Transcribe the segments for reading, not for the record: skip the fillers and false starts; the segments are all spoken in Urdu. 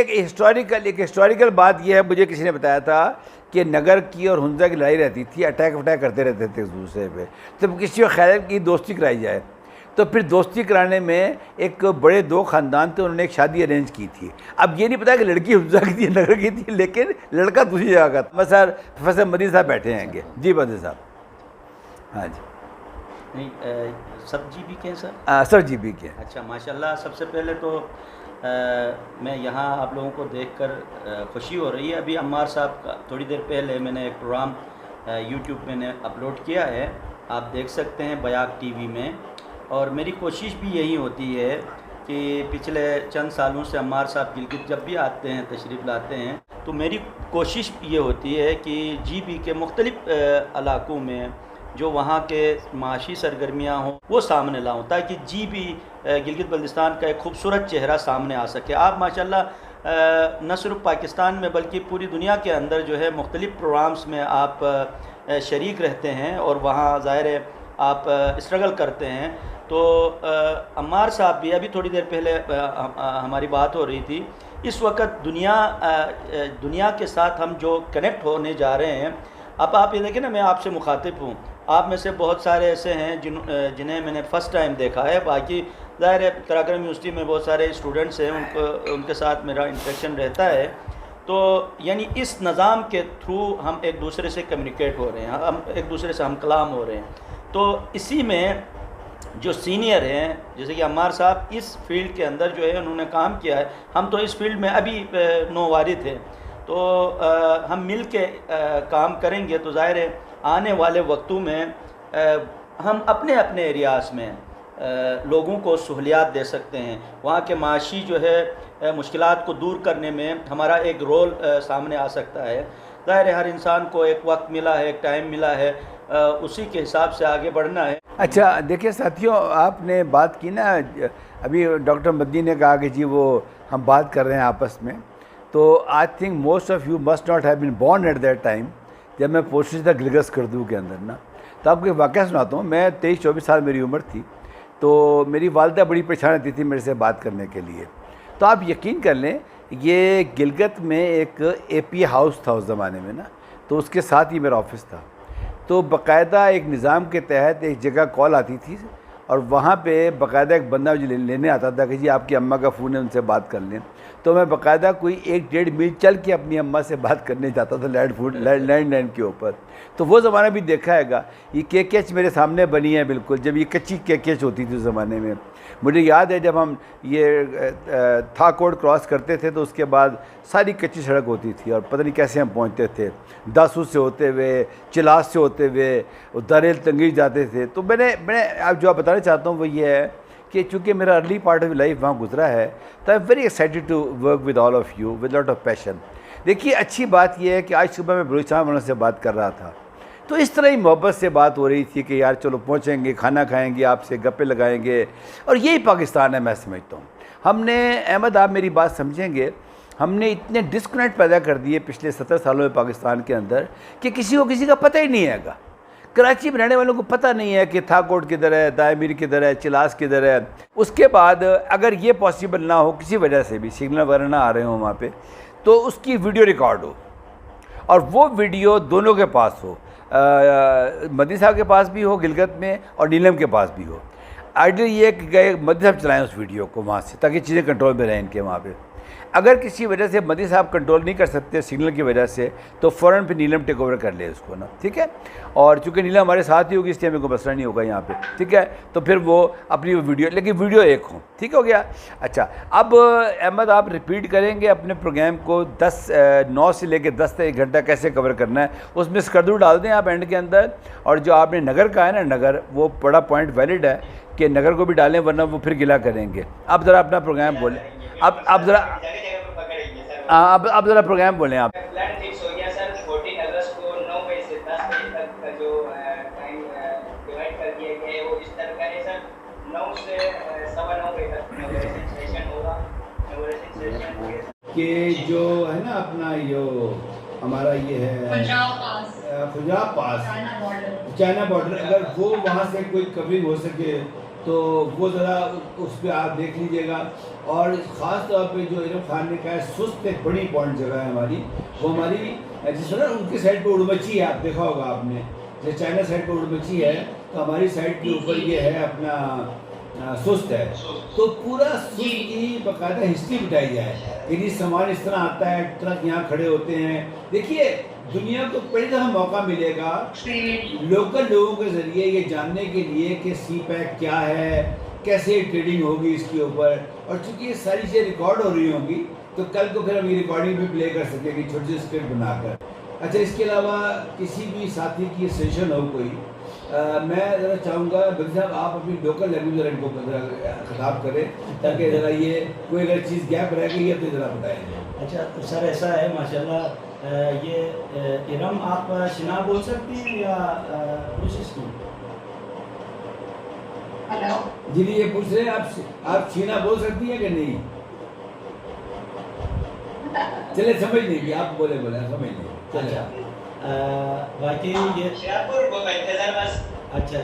ایک ہسٹوریکل بات یہ ہے، مجھے کسی نے بتایا تھا کہ نگر کی اور ہنزا کی لڑائی رہتی تھی، اٹیک کرتے رہتے تھے ایک دوسرے پہ، تو کسی کو خیر کی دوستی کرائی جائے، تو پھر دوستی کرانے میں ایک بڑے دو خاندان تھے، انہوں نے ایک شادی ارینج کی تھی. اب یہ نہیں پتا کہ لڑکی ہنزا کی تھی نگر کی تھی، لیکن لڑکا دوسری جگہ کا تھا. سر پروفیسر مدنی صاحب بیٹھے ہیں گے. جی مدنی صاحب. ہاں جی. نہیں سب جی بی کے ہیں سر؟ سر جی بی کے. اچھا ماشاء اللہ. سب سے پہلے تو میں یہاں آپ لوگوں کو دیکھ کر خوشی ہو رہی ہے. ابھی عمار صاحب کا تھوڑی دیر پہلے میں نے ایک پروگرام یوٹیوب میں نے اپلوڈ کیا ہے، آپ دیکھ سکتے ہیں بیاق ٹی وی میں. اور میری کوشش بھی یہی ہوتی ہے کہ پچھلے چند سالوں سے عمار صاحب گلگت جب بھی آتے ہیں، تشریف لاتے ہیں، تو میری کوشش یہ ہوتی ہے کہ جی بی کے مختلف علاقوں میں جو وہاں کے معاشی سرگرمیاں ہوں وہ سامنے لاؤں، تاکہ جی بی گلگت بلتستان کا ایک خوبصورت چہرہ سامنے آ سکے. آپ ماشاءاللہ نہ صرف پاکستان میں بلکہ پوری دنیا کے اندر جو ہے مختلف پروگرامز میں آپ شریک رہتے ہیں، اور وہاں ظاہر ہے آپ اسٹرگل کرتے ہیں. تو عمار صاحب بھی، ابھی تھوڑی دیر پہلے ہماری بات ہو رہی تھی، اس وقت دنیا کے ساتھ ہم جو کنیکٹ ہونے جا رہے ہیں. اب آپ یہ دیکھیں نا، میں آپ سے مخاطب ہوں، آپ میں سے بہت سارے ایسے ہیں جنہیں میں نے فرسٹ ٹائم دیکھا ہے. باقی ظاہر ہے کراکرم یونیورسٹی میں بہت سارے اسٹوڈنٹس ہیں، ان کے ساتھ میرا انٹریکشن رہتا ہے. تو یعنی اس نظام کے تھرو ہم ایک دوسرے سے کمیونیکیٹ ہو رہے ہیں، ہم ایک دوسرے سے ہم کلام ہو رہے ہیں. تو اسی میں جو سینئر ہیں جیسے کہ عمار صاحب اس فیلڈ کے اندر جو ہے انہوں نے کام کیا ہے، ہم تو اس فیلڈ میں ابھی نووارد ہیں. تو ہم مل کے کام کریں گے تو ظاہر ہے آنے والے وقتوں میں ہم اپنے اپنے ایریاز میں لوگوں کو سہولیات دے سکتے ہیں. وہاں کے معاشی جو ہے مشکلات کو دور کرنے میں ہمارا ایک رول سامنے آ سکتا ہے. ظاہر ہے ہر انسان کو ایک وقت ملا ہے، ایک ٹائم ملا ہے، اسی کے حساب سے آگے بڑھنا ہے. اچھا دیکھیں ساتھیوں، آپ نے بات کی نا، ابھی ڈاکٹر مدنی نے کہا کہ جی وہ ہم بات کر رہے ہیں آپس میں، تو I think most of you must not have been born at that time جب میں پوسٹ تھا گلگت سکردو کے اندر نا. تو آپ کو ایک واقعہ سناتا ہوں. میں 23-24 سال میری عمر تھی، تو میری والدہ بڑی پریشان رہتی تھی میرے سے بات کرنے کے لیے. تو آپ یقین کر لیں، یہ گلگت میں ایک اے پی ہاؤس تھا اس زمانے میں نا، تو اس کے ساتھ ہی میرا آفس تھا. تو باقاعدہ ایک نظام کے تحت ایک جگہ کال آتی تھی، اور وہاں پہ باقاعدہ ایک بندہ مجھے لینے آتا تھا کہ جی آپ کی اماں کا فون ہے، ان سے بات کر لیں. تو میں باقاعدہ کوئی 1-1.5 میل چل کے اپنی اماں سے بات کرنے جاتا تھا لینڈ لائن کے اوپر. تو وہ زمانہ بھی دیکھا ہے گا. یہ KKH میرے سامنے بنی ہے بالکل، جب یہ کچی KKH ہوتی تھی اس زمانے میں. مجھے یاد ہے جب ہم یہ تھا کوڈ کراس کرتے تھے تو اس کے بعد ساری کچی سڑک ہوتی تھی، اور پتہ نہیں کیسے ہم پہنچتے تھے، داسو سے ہوتے ہوئے، چلاس سے ہوتے ہوئے، داریل تنگیر جاتے تھے. تو میں آپ جو بتانا چاہتا ہوں وہ یہ ہے کہ چونکہ میرا ارلی پارٹ آف لائف وہاں گزرا ہے، تو I am very excited to work with all of you with lot of passion. دیکھیے اچھی بات یہ ہے کہ آج صبح میں بلوچستان والوں سے بات کر رہا تھا، تو اس طرح ہی محبت سے بات ہو رہی تھی کہ یار چلو پہنچیں گے، کھانا کھائیں گے، آپ سے گپے لگائیں گے. اور یہی پاکستان ہے میں سمجھتا ہوں. ہم نے احمد، آپ میری بات سمجھیں گے، ہم نے اتنے ڈسکنیکٹ پیدا کر دیے پچھلے 70 سالوں میں پاکستان کے اندر کہ کسی کو کسی کا پتہ ہی نہیں ہے گا. کراچی میں رہنے والوں کو پتہ نہیں ہے کہ تھا کوٹ کدھر ہے، دائیں میر کدھر ہے، چلاس کدھر ہے. اس کے بعد اگر یہ پاسبل نہ ہو کسی وجہ سے بھی، سگنل وغیرہ نہ آ رہے ہوں وہاں پہ، تو اس کی ویڈیو ریکارڈ ہو، اور وہ ویڈیو دونوں کے پاس ہو، مدنی صاحب کے پاس بھی ہو گلگت میں، اور نیلم کے پاس بھی ہو. آئیڈیا یہ ہے کہ گئے مدنی صاحب چلائیں اس ویڈیو کو وہاں سے، تاکہ چیزیں کنٹرول میں رہیں ان کے وہاں پہ. اگر کسی وجہ سے مدنی صاحب کنٹرول نہیں کر سکتے سگنل کی وجہ سے، تو فوراً پہ نیلم ٹیک اوور کر لے اس کو نا، ٹھیک ہے. اور چونکہ نیلم ہمارے ساتھ ہی ہوگی اس لیے ہمیں کوئی مسئلہ نہیں ہوگا یہاں پہ، ٹھیک ہے. تو پھر وہ اپنی ویڈیو، لیکن ویڈیو ایک ہو، ٹھیک ہو گیا. اچھا اب احمد آپ ریپیٹ کریں گے اپنے پروگرام کو 9 سے لے کے 10 تک 1 گھنٹہ کیسے کور کرنا ہے. اس میں سکردو ڈال دیں آپ اینڈ کے اندر. اور جو آپ نے نگر کہا ہے نا، نگر، وہ بڑا پوائنٹ ویلڈ ہے کہ نگر کو بھی ڈالیں، ورنہ وہ پھر گلا کریں گے. اب ذرا اپنا پروگرام بولیں. اب ذرا اب ذرا پروگرام بولیں آپ. پلان فکس ہو گیا سر، 14 اگست کو 9 بجے سے 10 بجے تک کا جو ٹائم ڈیوائڈ کر دیا گیا ہے وہ اس طرح کا ہے سر. 9 سے 9:15 بجے تک انوگریشن سیشن ہوگا. انوگریشن سیشن کہ جو ہے نا اپنا یہ ہمارا یہ ہے خجاب پاس چائنا بارڈر، اگر وہ وہاں سے کوئی کورنگ ہو سکے تو وہ ذرا اس پہ آپ دیکھ لیجیے گا. اور خاص طور پہ جو ارم خان نے کہا ہے سست ایک بڑی پوائنٹ جگہ ہے ہماری, وہ ہماری جس طرح ان کی سائڈ پہ اڑمچی ہے, آپ دیکھا ہوگا آپ نے, جیسے چائنا سائڈ پہ اڑمچی ہے تو ہماری سائڈ کے اوپر یہ ہے اپنا سست ہے. تو پورا سست کی باقاعدہ ہسٹری بتائی جائے کہ یہ سامان اس طرح آتا ہے, ٹرک یہاں کھڑے ہوتے ہیں. دیکھیے دنیا کو پہلی دفعہ موقع ملے گا لوکل لوگوں کے ذریعے یہ جاننے کے لیے کہ سی پیک کیا ہے, کیسے ٹریڈنگ ہوگی اس کے اوپر. اور چونکہ یہ ساری چیزیں ریکارڈ ہو رہی ہوں گی تو کل کو پھر ہم یہ ریکارڈنگ بھی پلے کر سکیں گے چھوٹی سی اسکرپٹ بنا کر. اچھا, اس کے علاوہ کسی بھی ساتھی کی سیشن ہو کوئی, میں ذرا چاہوں گا بھائی صاحب آپ اپنی لوکل لینگویج ذرا ان کو خطاب کریں تاکہ ذرا یہ کوئی اگر چیز گیپ رہ گئی ہے تو ذرا بتائیں. اچھا سر, ایسا ہے ماشاء اللہ, یہ ارم آپ شنا بول سکتی ہیں یا کوشش کی؟ جی یہ پوچھ رہے ہیں آپ چینا بول سکتی ہیں کہ نہیں؟ چلے سمجھ لیں گے, آپ بولے سمجھ لیں. اچھا باقی یہ اچھا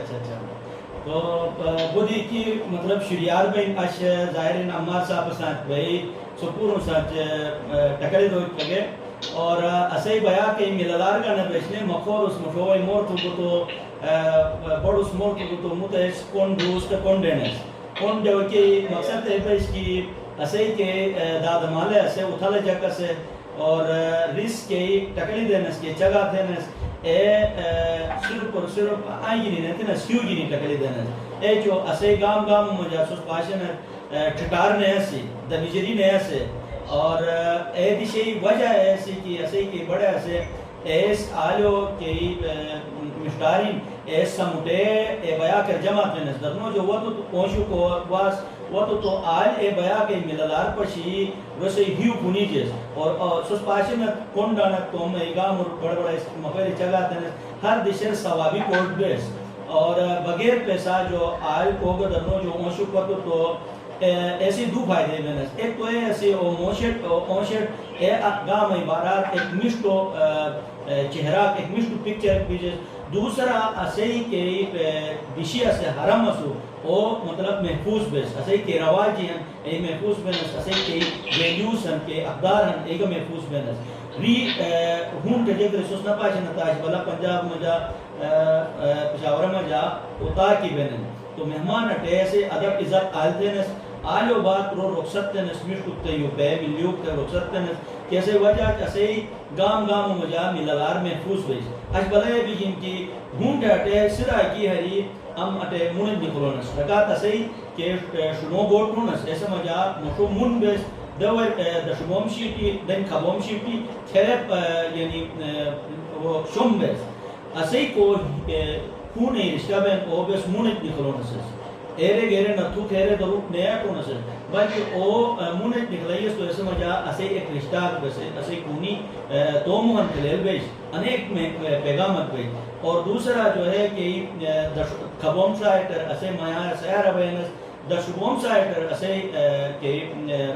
تو وہ دیکھی مطلب شریار بھائی اش ظاہرین عمار صاحب ساتھ بھائی سپور ساتھ ٹکڑے دو لگے اور اسے بیا کہ ملالار کا نہ بیچنے مخور اس مشوے مور تو بڑ اس مور تو متس کون روز کا کون ڈینس کون جو کہ مقصد ہے بھائی اس کی اسے کے داد مالے اسے اتھالے جگہ سے اور رس کے ٹکڑی دینس کے چگا دینس صرف آئی گی نہیں نا سیو گی نہیں ٹکڑی دینس جو اسے گام مجھا سوس پاشن ٹھٹار نے ایسی دمیجری نے ایسے اور دیشی وجہ ایسی کہ اسے کی بڑے ایسے ایس آلو کی مشتارین ایس سموٹے بیا کر جمع دینس درنو جو وہ تو پونشو کو واس وہ تو آل بیا کے ملالار پشی ویسے ہیو پونی جیس اور سوس پاشی میں کون ڈانا توم ایگام اور بڑا مفیری چگا دینس ہر دیشر ثوابی کوٹ بیس اور بغیر پیسہ جو آل کوگا درنو جو اونشو کو تو ایسی دو فائدے میں ایک تو ہے ایسی اونشٹ گام عبارات ایک مشتو چہرہ ایک مشتو پکچر پیجز دوسرا اسے کے دیشیا سے حرم اسو او مطلب محفوظ بیس اسے کے رواجی ہیں اے محفوظ بینس اسے کے ویلیوز ہیں کے اقدار ہیں ایک محفوظ بینس ری ہون کے جگر سوس نہ پاچے نتاش بلا پنجاب مجا پشاورہ مجا اتار کی بینن تو مہمان اٹھے ایسے ادب عزت آل دینس آلیو بات رو رخصت تنس مشکتے یو پہ ملیوک تے رخصت تنس کیسے وجہ کیسے گام مجا ملالار محفوظ بیس اش بلائے بھی جن کی ہون ڈھاٹے سرا کی ہری ام اٹے مونن نکلونس رکات اسے کہ شنو بورٹ ہونس ایسا مجا مشو مون بیس دا شموم شیٹی دن کھبوم شیٹی تھیرپ یعنی شم بیس اسے کو خونی رشتہ بین او بیس مونن نکلونس ایرے گیرے نتو تھیرے دروک نیا کونس ہے بلکہ او مونت نکلائیس تو ایسے مجا اسے ایک رشتہ بسے اسے کونی دو مہن کلیل بیش انیک میں پیغامت بیش اور دوسرا جو ہے کہ کھبوم سائٹر اسے مایار سیارہ بینس دشبوم سائٹر اسے کہ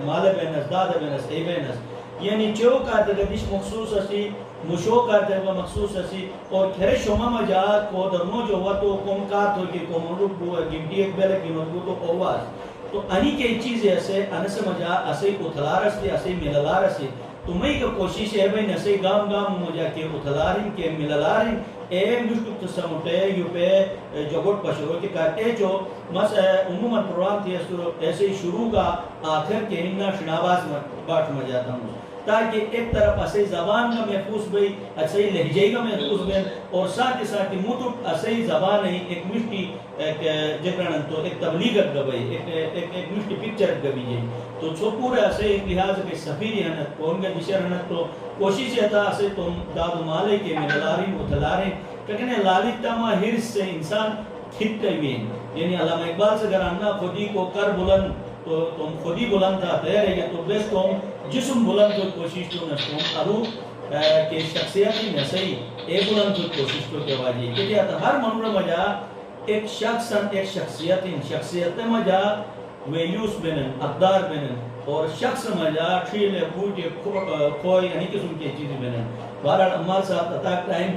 مال بینس داد بینس ای بینس یعنی چو کا دگدش مخصوص اسی مشو کا دگا مخصوص اسی اور کھرے شما مجا کو درمو جو ہوا تو کم کارت ہوئی کہ کم روک بو گمٹی ایک بیلے کی مضبو تو قواز تو انی کے چیز ایسے انس مجا اسے اتھلار اسے اسے ملالار اسے تو میں کا کوشش ہے بھئی نسے گام مجا کے اتھلارین کے ملالارین اے مشکل تسمٹے یو پہ جگوٹ پشورو کے کرتے جو عموماً پروگرام تھی ایسے شروع کا آخر کے ہنگا شناباز باٹ مجاتا ہوں تاکہ ایک طرف اسے زبان کا محفوظ بھی اسے لہجے کا محفوظ بھی اور ساتھ ہی ساتھ موتوٹ اسے زبان ہی ایک مشتی جکرن تو ایک تبلیغت گبئی ایک مشتی پکچر گبی جائے تو چھو پورا اسے ایک لحاظ کے سفیری ہنت کونگا جشر ہنت تو کوشش ہے تھا اسے تم داد مالے کے ملالارین اتھلارین کہنے لالیتا ما حرص سے انسان کھٹ ہوئے یعنی علامہ اقبال سے اگر آنا خودی کو کر بلند تو تم خودی بلند تھا تیر ہے تو بیس تم جسم بلند کو کوشش تو نشتوں ارو کہ شخصیتی نسائی اے بلند کو کوشش تو کیا واجی کہ ہر منور مجا ایک شخصیت مجا ویلیوز بینن اقدار بینن اور شخص مجا ٹھیلے بوٹے کوئی یعنی قسم کی چیزیں بینن بہرحال عمار صاحب تتاک ٹائم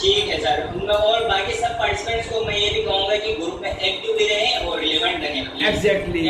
ٹھیک ہے سر. اور باقی سب پارٹیسپینٹس کو میں یہ بھی کہوں گا کہ گروپ میں ایکٹیو بھی رہیں اور ریلیونٹ رہیں. ایگزیکٹلی.